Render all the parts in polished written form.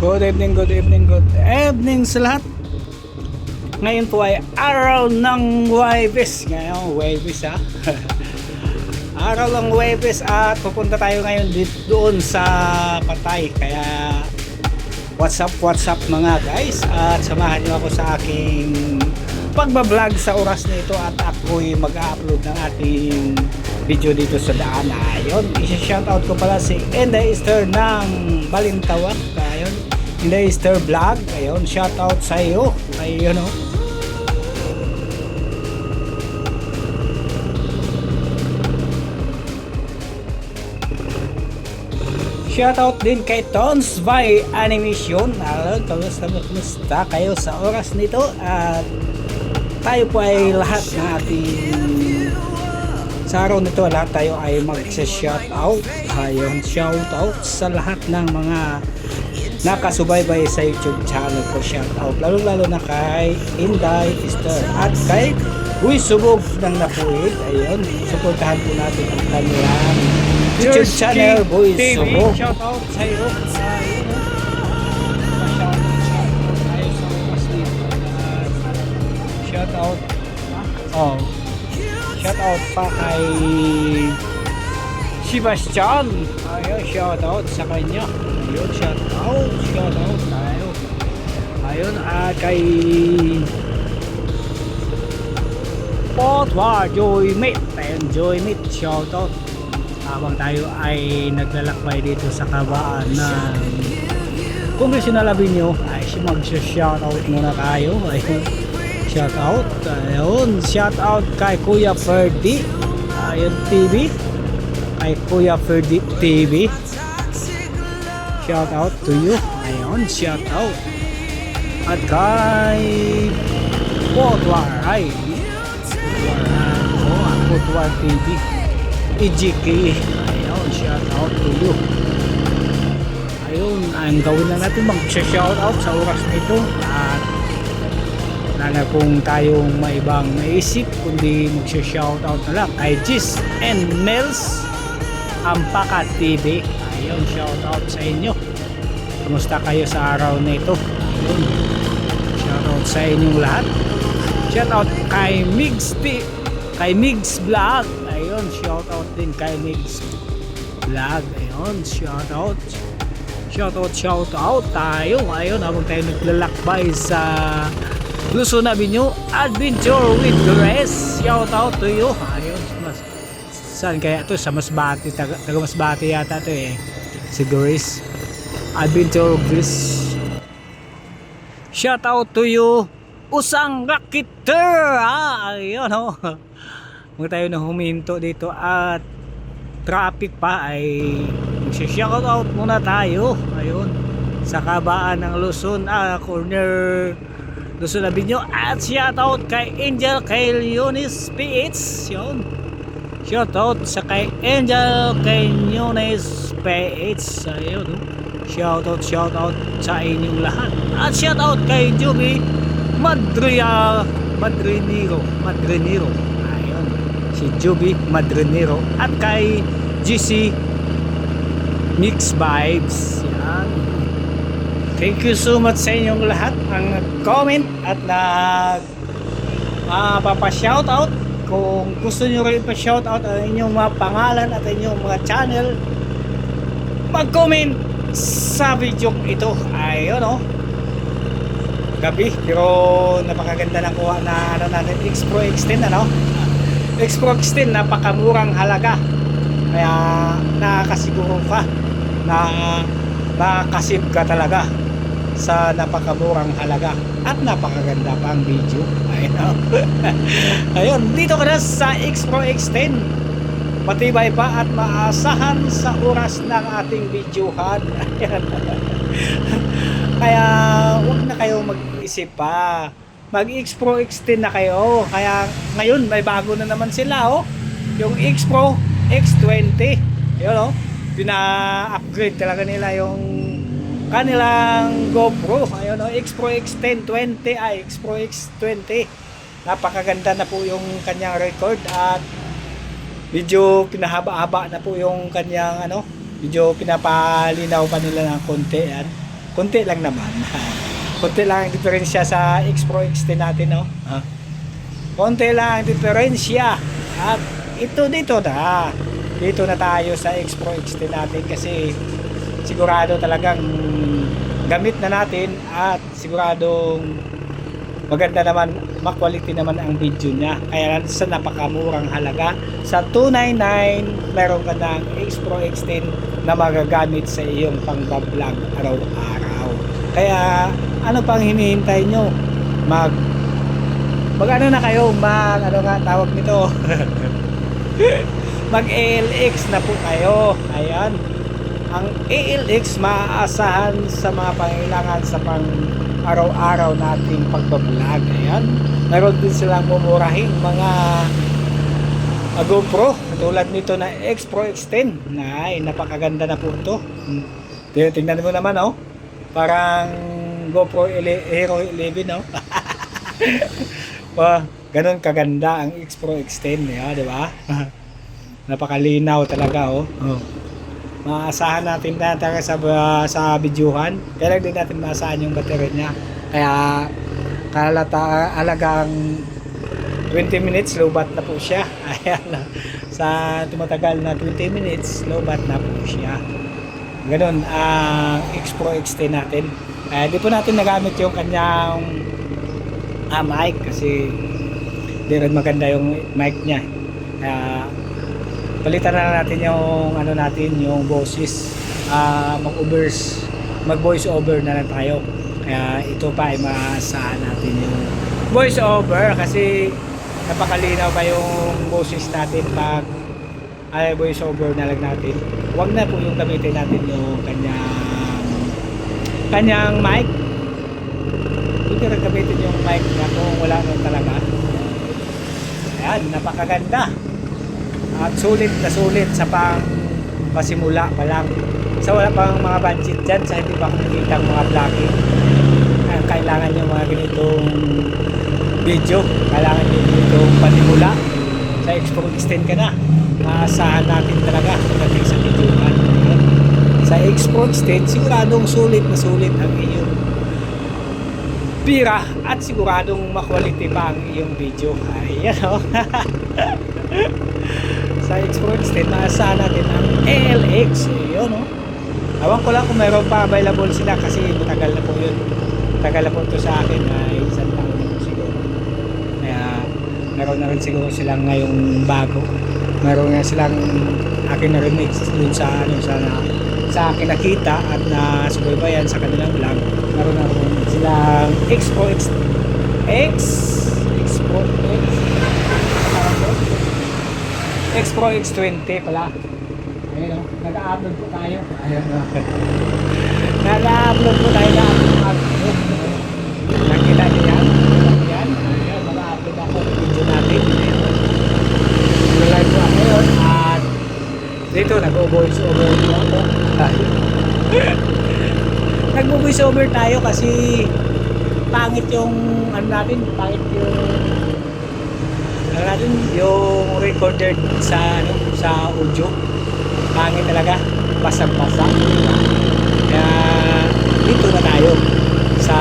Good evening, good evening, good evening sa lahat. Ngayon po ay araw ng Huwebes. Ngayon, Huwebes ha. Araw ng Huwebes at pupunta tayo ngayon doon sa Patay. Kaya what's up mga guys. At samahan niyo ako sa aking pagbablog sa oras na ito. At ako'y mag-upload ng ating video dito sa daan. Ayun, isa-shoutout ko pala si Inday Esther ng Balintawak. Ayun, Inday Esther Vlog. Ayun, shoutout sa iyo. Ayun o. Shoutout din kay Tons by Animation. Kamusta kayo sa oras nito? At tayo po ay lahat ng ating sa araw nito, lahat tayo ay mag-shoutout. Ayun, shoutout sa lahat ng mga nakasubaybay sa YouTube channel ko. Shoutout lalo na kay Inday Esther at kay Uy Subog ng Napuid. Ayun, suportahan po natin ang kanilang YouTube channel, Boy Subog. Shoutout sa iyo. Shoutout. Oh. Shoutout pa kay Sebastian. Ayun, shoutout sa kanya. Ayun, shoutout tayo. Ayun, kay Potwa Joymit. Ayun, Joymit, shoutout. Habang tayo ay naglalakbay dito sa kabaan ng Congressional Avenue, ay mag-shoutout muna tayo. Ayun, shoutout. Ayun, shoutout kay Kuya Ferdy. Ayun, TV. Kay Kuya Ferdy TV. Shoutout to you. Ayun, shoutout. At kay Potwar. Ay, Potwar TV. EGK. Ayun, shoutout to you. Ayun, ang gawin lang natin mag-shoutout sa oras nito. At wala na kung tayong maibang naisip kundi mag-shoutout na lang kay Gis and Mels Ampaka TV. Ayun, shoutout sa inyo. Kumusta kayo sa araw na ito? Ayun, shoutout sa inyong lahat. Shoutout kay Migs Vlog. Ayun, shoutout din kay Migs Vlog. Ayun, shoutout tayo. Ayun, habang tayo naglalakbay sa Luzon Avenue Adventure with Grace. Shoutout to you. Ayun, saan kaya to? Sa Masbate, taga Masbate yata to eh, si Grace. Adventure Grace. Shoutout to you, Usang Rakiter. Ayun ho. Huwag tayo na huminto dito at traffic pa, ay mag-shoutout muna tayo. Ayun, sa kabaan ng Luzon corner Luzon Avenue. At shoutout kay Angel Caillones PH. Yun, shoutout sa kay Angel Caillones PH. Ayun, shoutout sa inyong lahat. At shoutout kay Juby Madrinero. Ayun, si Juby Madrinero. At kay GC Mix Vibes. Yan. Thank you so much sa inyong lahat ang nag-comment at papa-shoutout. Kung gusto nyo rin pa-shoutout ang inyong mga pangalan at inyong mga channel, mag-comment sa video ito. Ayun o, gabi, pero napakaganda ng kuha na natin. X-Pro X10 X-Pro X10, napakamurang halaga. Kaya nakakasiguro ka na makasip ka talaga sa napakamurang halaga at napakaganda pa ang video. Ayun, dito ka na sa X-Pro X10. Matibay pa at maasahan sa oras ng ating videohan. Kaya huwag na kayo mag-isip pa, mag X-Pro X10 na kayo. Kaya ngayon may bago na naman sila yung X-Pro X20. Yun pina-upgrade talaga nila yung kanilang GoPro. Ayun X-Pro X10 20 X-Pro X20. Napakaganda na po yung kanyang record at medyo pinahaba-haba na po yung kanyang medyo pinapalinaw pa nila ng konti yan. Kunti lang naman. Kunti lang ang diferensya sa X Pro X10 natin, no? Konti lang ang diferensya. At ito dito na. Dito na tayo sa X Pro X10 natin kasi sigurado talagang gamit na natin at siguradong maganda naman, ma-quality naman ang video niya. Kaya sa napakamurang halaga, sa 299 meron ka ng X Pro X10 na magagamit sa iyong pang-vlog araw-araw. Kaya ano pang hinihintay nyo? Mag ano na kayo, ano nga tawag nito? Mag ALX na po kayo. Ayan. Ang ALX maaasahan sa mga pangailangan sa pang araw-araw nating pagbablog. Ayan. Meron din silang mumurahing mga GoPro tulad nito na X Pro X10. Ay, napakaganda na po ito. Tingnan mo naman, oh. Parang GoPro Hero 11, no? Ganun kaganda ang X Pro X10, di ba? Napakalinaw talaga, oh. Maasahan natin na talaga sa videohan. Kaya lang din natin maasahan yung battery niya. Kaya alagang 20 minutes low-bat na po siya. Ayan, sa tumatagal na 20 minutes low-bat na po siya. Ganun ang X Pro X10 natin. Di po natin nagamit yung kanyang mic kasi di rin maganda yung mic niya. Palitan na natin yung yung boses. Mag voice over na lang tayo. Kaya ito pa ay maasahan natin yung voice over kasi napakalinaw pa yung boses natin pag voice over na lang natin. Huwag na po yung gamitin natin yung kanyang mic. Hindi rin gamitin yung mic na kung wala na talaga. Ayan, napakaganda. At sulit na sulit sa pasimula pa lang. Sa wala pang mga budget dyan, sa hindi pa nakikita mga vlogging. Kailangan nyo mga ganitong video. Kailangan nyo ganitong panimula. Sa X Pro X10 ka na. Maasahan natin talaga pagdating sa video. Sa X Pro X10, siguradong sulit na sulit ang iyong pira at siguradong ma-quality pa ang iyong video. Ayan, o. Sa X Pro X10 maasahan natin ang ALX. Yun, no? Awan ko lang kung mayroon pa available sila kasi matagal na po yun. Matagal na po ito sa akin. Isang taon na po siguro. Kaya meron na rin siguro silang ngayong bago. Meron nga silang akin na rin dun sa akin nakita at nasubaybayan sa kanilang vlog. Meron na rin silang X Pro X Pro X Pro X20 pala. Ayun, nag-upload po tayo. Ayun, nag-upload po tayo nakita niyo yan? Yan, ayun, mag-upload ako ng video natin. Nag-live po ako yun at dito nag-voice over ako. Nag-voice over tayo kasi pangit yung pangit yung recorded sa audio. Pangit talaga, basang-basa. Kaya dito na tayo sa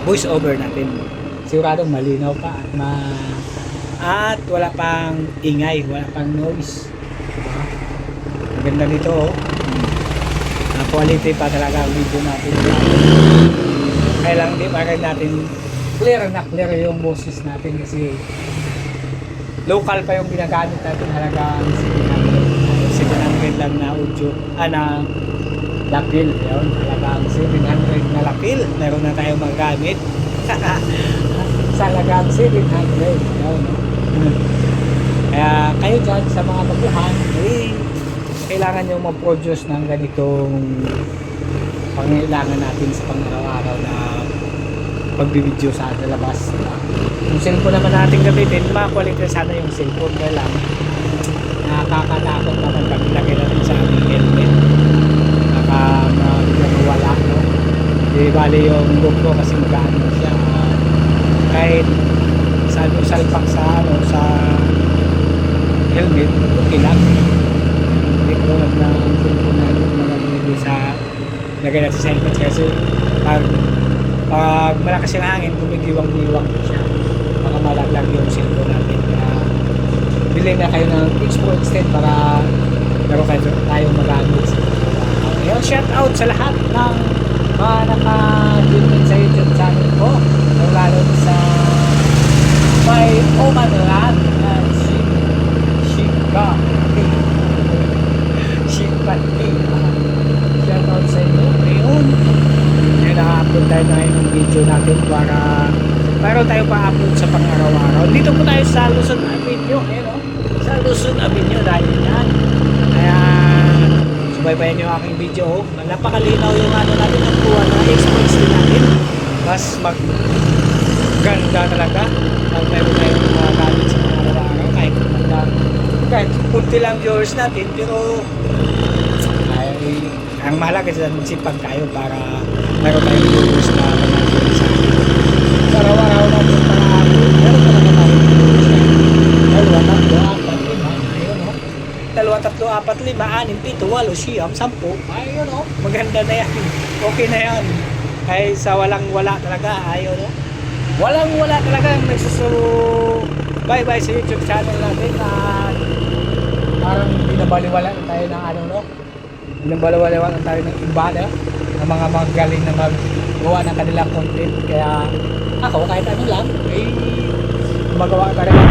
voice over natin. Siguradong malinaw pa at wala pang ingay, wala pang noise. Maganda nito, oh. Quality pa talaga ang video natin. Kaya lang di pa rin natin clear yung boses natin kasi local pa yung ginagamit natin. Halagang 700 lang na audio na lapil. Yun, halagang 700 na lapil meron na tayong magagamit. Sa halagang 700 yun. Kaya kayo dyan sa mga baguhan, kailangan nyo mag-produce ng ganitong pangailangan natin sa pang-araw-araw na pagbibideo sa labas. Yung cellphone naman natin gamitin, ma-quality sana yung cellphone. Kaya lang nakakatakot naman pag ilagay natin sa aming helmet. Wala, no? Di bali yung GoPro kasi magaan siya. Kahit salpak sa helmet, okay lang. Hindi ko lang na cellphone natin nalagay sa lagay natin sa helmet kasi pag malakas yung hangin, gumigiwang-giwang siya. Baka malaglag yung cellphone natin. Kaya bili na kayo ng X-Pro Extend para meron kayo tayong magamit. Ngayon, shout out sa lahat ng mga naka-tune sa YouTube channel ko. Lalo sa may Oman Land at Shika shout out sa inyo. Ngayon, na-upload tayo ng video natin para mayroon tayo pa-upload sa pang-araw-araw. Dito po tayo sa Luzon Avenue. Ayun, oh. Sa Luzon Avenue dahil yan. Kaya subaybayan nyo aking video. Oh. Napakalinaw yung ano natin ang kuha na experience din natin. Mas maganda talaga pag mayroon tayong mga gamit sa pang-araw-araw. Kahit kunti lang viewers natin, pero ang mahalaga sa magsipag tayo para mayroon tayong viewers na managin sa akin. Sa araw-araw natin para meron talaga tayong viewers na 2, 3, 4, 5, ayun o. 2, 3, 4, 5, 6, 7, 8, 10. Ayun o. Maganda na yan. Okay na yan. Ay sa walang-wala talaga. Ayun o. Walang-wala talaga ang bye-bye sa YouTube channel natin at parang binabaliwala na tayo ng ano no. Binabaliwala na tayo ng iba na mga magaling na maggawa ng kanilang content. Kaya ako kahit ano lang ay magawa ka rin ng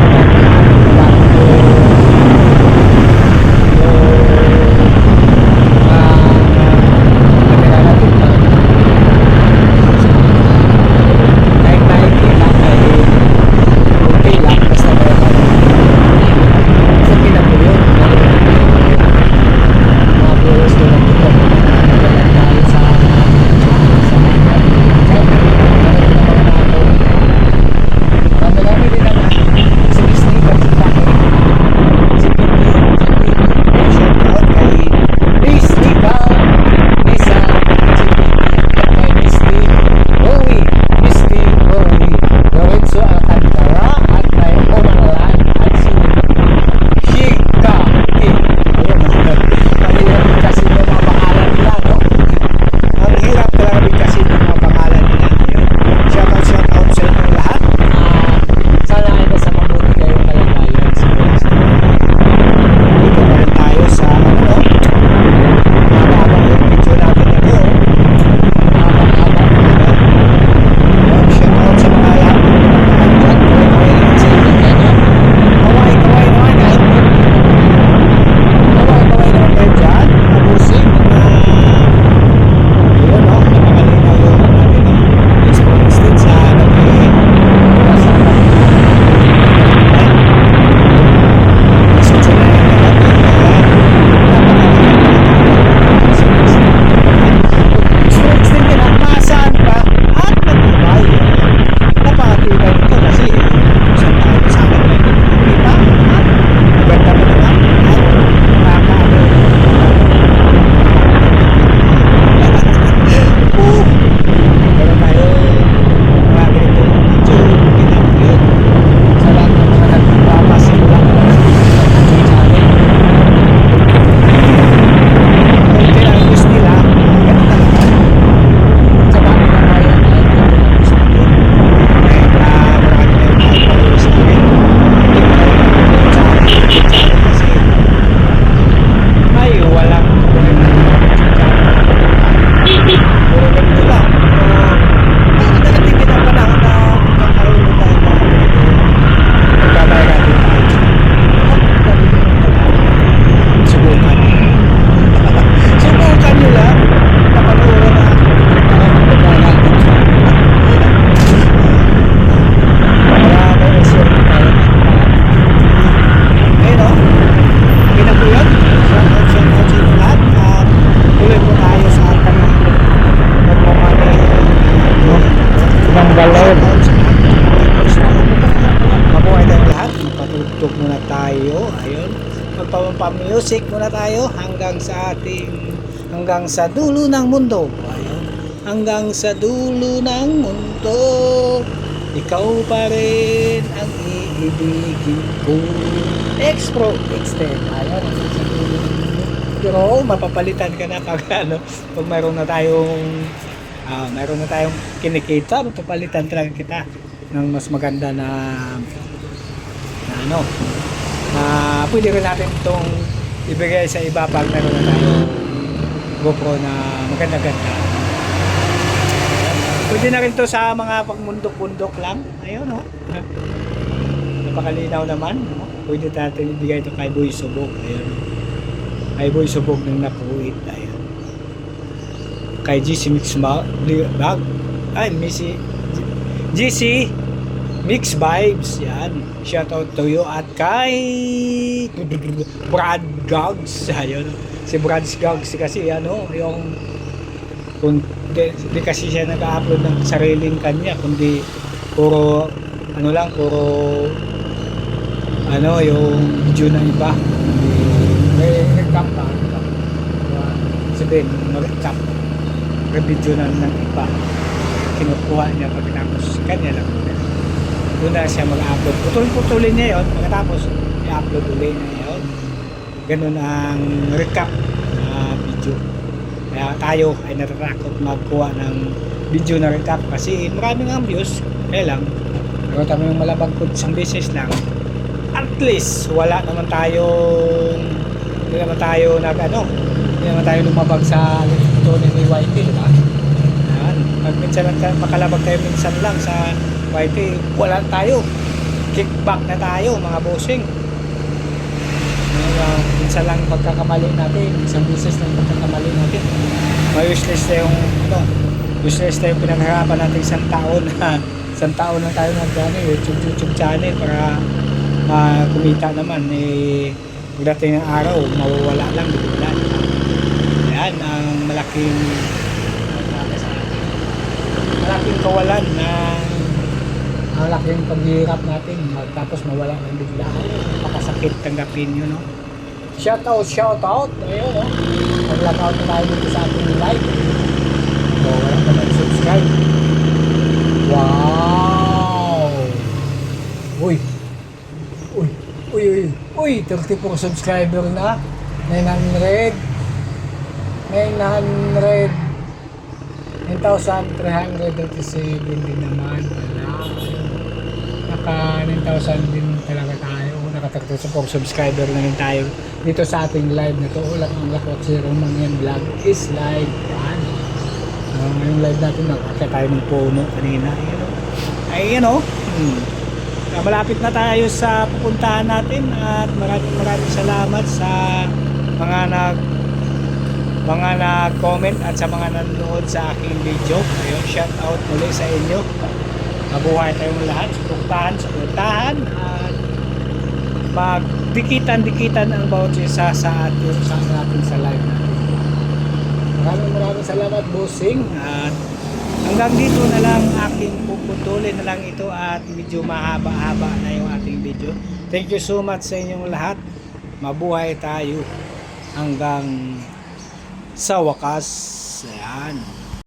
Magpapampa-music muna tayo hanggang sa dulo ng mundo. Ayun. Hanggang sa dulo ng mundo, ikaw pa rin ang iibigin ko. X-Pro Extend. Ayun. Pero mapapalitan ka na pag ano, pag mayroon na tayong kinikita, mapapalitan talaga kita ng mas maganda na ano, na pwede rin natin itong ibigay sa iba pag meron na tayong GoPro na maganda-ganda. Pwede na rin to sa mga pagmundok-mundok lang. Ayun, oh. Napakalinaw naman, no? Pwede natin ibigay ito kay Boy Subok. Ayun. Kay Boy Subok ng Napuit. Ayun. Kay GC Mix Bag. Ay, GC Mix Vibes. Yan. Shoutout to you. At kay Brad Gogs. Ayun. Si Brad Gogs kasi ano, yung kung di kasi siya nag-upload ng sariling kanya, kundi puro ano lang, puro ano yung video ng iba. May recap pa, sabihin, mag-recap video ng iba, kinukuha niya pagkatapos kanya lang doon na siya mag-upload, putulin niya yun, pagkatapos i-upload ulit na yun. Ganun ang recap na video. Kaya tayo ay natatakot magkuha ng video na recap kasi maraming ang views. Kaya lang, pero tayo yung malabag po isang beses lang, at least wala naman tayong hindi naman tayo lumabag sa ito ni YT, diba? Yan. Pag minsan lang makalabag tayo minsan lang sa YT, wala tayo, kickback na tayo mga bossing. Minsan lang pagkakamali natin, isang beses lang pagkakamali natin, may useless na yung pinagharapan natin isang taon na tayo YouTube channel para kumita naman. Pagdating ng araw mawawala lang, bigla. Yan ang malaking kawalan ng ang laking paghihirap natin, tapos mawala ng bigla. Napakasakit tanggapin yun, no? Shoutout, ayun, no? Mag-lockout na tayo dito sa ating live. So, wala ka mag-subscribe. Wow! Uy, 34 subscriber na. 9,337 din naman. Naka 9,000 din talaga tayo. Naka 34 subscriber na rin tayo dito sa ating live na to. Ulat ang lakot si Romanian Vlog is live. Yan. Ngayong live natin, nakakita tayo ng puno kanina. Ayun, o. Malapit na tayo sa pupuntahan natin at maraming salamat sa mga nag-comment at sa mga nanonood sa aking video. Ayun, shout out muli sa inyo. Mabuhay tayong lahat, suportahan at magdikitan ang bawat isa sa atin sa live natin. Maraming salamat, bossing, at hanggang dito na lang aking puputulin na lang ito at medyo mahaba-haba na yung ating video. Thank you so much sa inyong lahat. Mabuhay tayo hanggang sa wakas. Ayan.